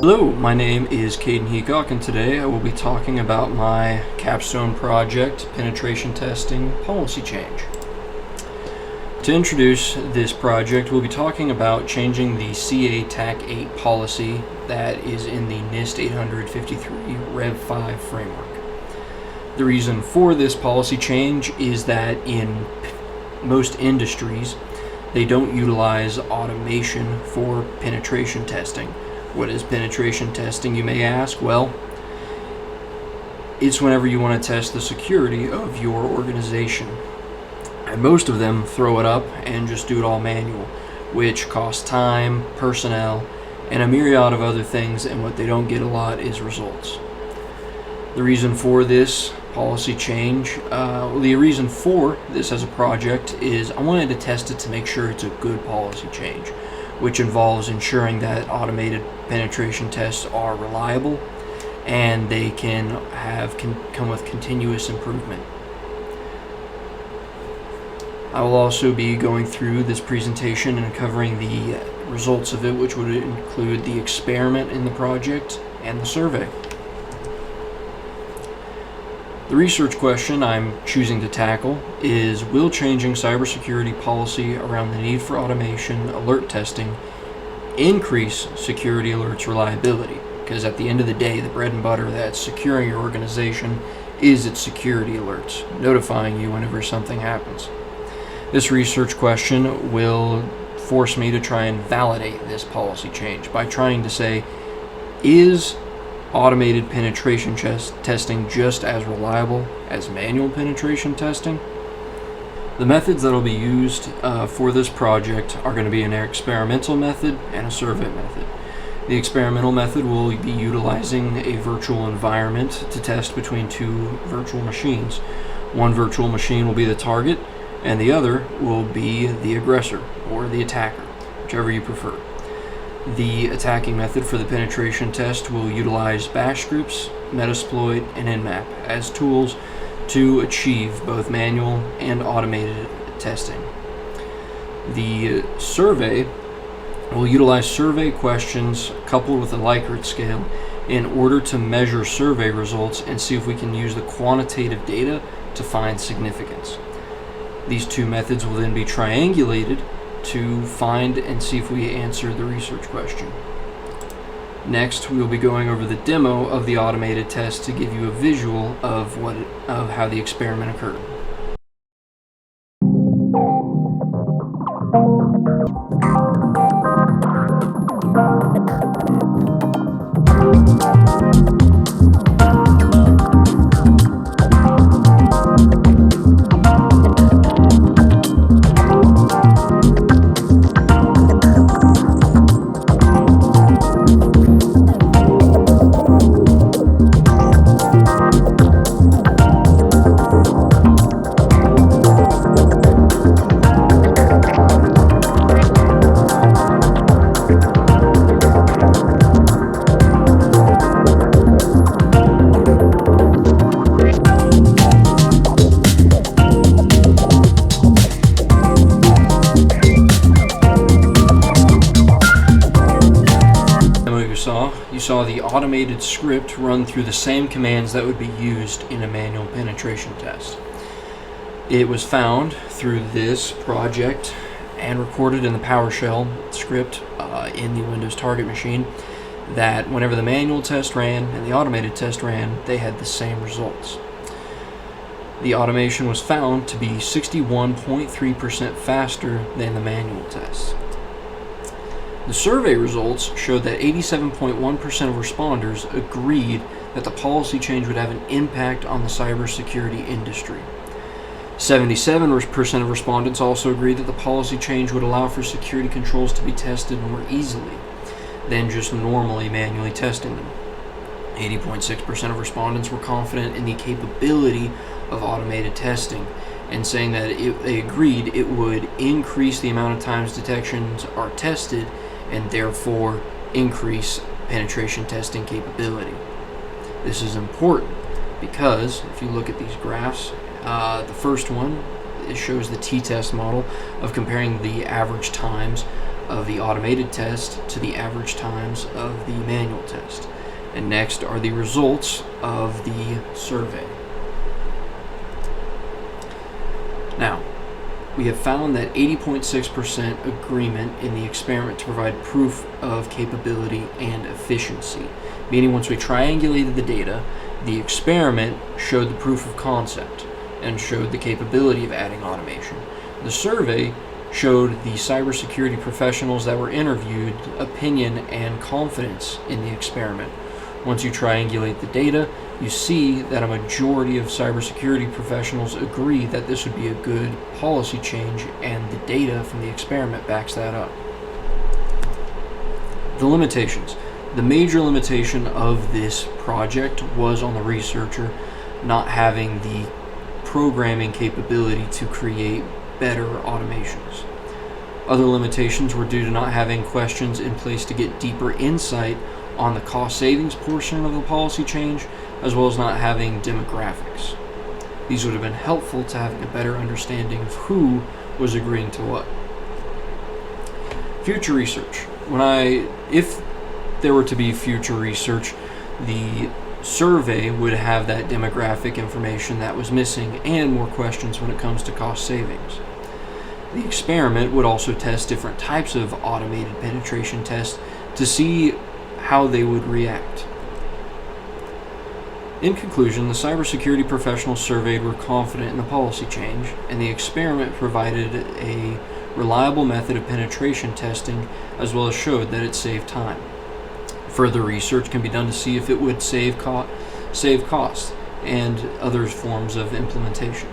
Hello, my name is Kadin Heacock, and today I will be talking about my Capstone project, penetration testing policy change. To introduce this project, we'll be talking about changing the CA TAC 8 policy that is in the NIST 853 Rev 5 framework. The reason for this policy change is that in most industries, they don't utilize automation for penetration testing. What is penetration testing, you may ask? Well, it's whenever you want to test the security of your organization. And most of them throw it up and just do it all manual, which costs time, personnel, and a myriad of other things, and what they don't get a lot is results. The reason for this policy change, the reason for this as a project is I wanted to test it to make sure it's a good policy change, which involves ensuring that automated penetration tests are reliable and they can come with continuous improvement. I will also be going through this presentation and covering the results of it, which would include the experiment in the project and the survey. The research question I'm choosing to tackle is, will changing cybersecurity policy around the need for automation alert testing increase security alerts reliability? Because at the end of the day, the bread and butter that's securing your organization is its security alerts, notifying you whenever something happens. This research question will force me to try and validate this policy change by trying to say, is automated penetration testing just as reliable as manual penetration testing? The methods that will be used for this project are going to be an experimental method and a survey method. The experimental method will be utilizing a virtual environment to test between two virtual machines. One virtual machine will be the target, and the other will be the aggressor or the attacker, whichever you prefer. The attacking method for the penetration test will utilize bash scripts, Metasploit, and Nmap as tools to achieve both manual and automated testing. The survey will utilize survey questions coupled with a Likert scale in order to measure survey results and see if we can use the quantitative data to find significance. These two methods will then be triangulated to find and see if we answer the research question. Next, we will be going over the demo of the automated test to give you a visual of how the experiment occurred. You saw the automated script run through the same commands that would be used in a manual penetration test. It was found through this project and recorded in the PowerShell script in the Windows target machine that whenever the manual test ran and the automated test ran, they had the same results. The automation was found to be 61.3% faster than the manual test. The survey results showed that 87.1% of responders agreed that the policy change would have an impact on the cybersecurity industry. 77% of respondents also agreed that the policy change would allow for security controls to be tested more easily than just normally manually testing them. 80.6% of respondents were confident in the capability of automated testing and saying that they agreed it would increase the amount of times detections are tested and therefore increase penetration testing capability. This is important because if you look at these graphs, the first one, it shows the t-test model of comparing the average times of the automated test to the average times of the manual test. And next are the results of the survey. Now, we have found that 80.6% agreement in the experiment to provide proof of capability and efficiency, meaning once we triangulated the data, the experiment showed the proof of concept and showed the capability of adding automation. The survey showed the cybersecurity professionals that were interviewed opinion and confidence in the experiment. Once you triangulate the data, you see that a majority of cybersecurity professionals agree that this would be a good policy change, and the data from the experiment backs that up. The limitations. The major limitation of this project was on the researcher not having the programming capability to create better automations. Other limitations were due to not having questions in place to get deeper insight on the cost savings portion of the policy change, as well as not having demographics. These would have been helpful to having a better understanding of who was agreeing to what. Future research. If there were to be future research, the survey would have that demographic information that was missing and more questions when it comes to cost savings. The experiment would also test different types of automated penetration tests to see how they would react. In conclusion, the cybersecurity professionals surveyed were confident in the policy change, and the experiment provided a reliable method of penetration testing, as well as showed that it saved time. Further research can be done to see if it would save costs and other forms of implementation.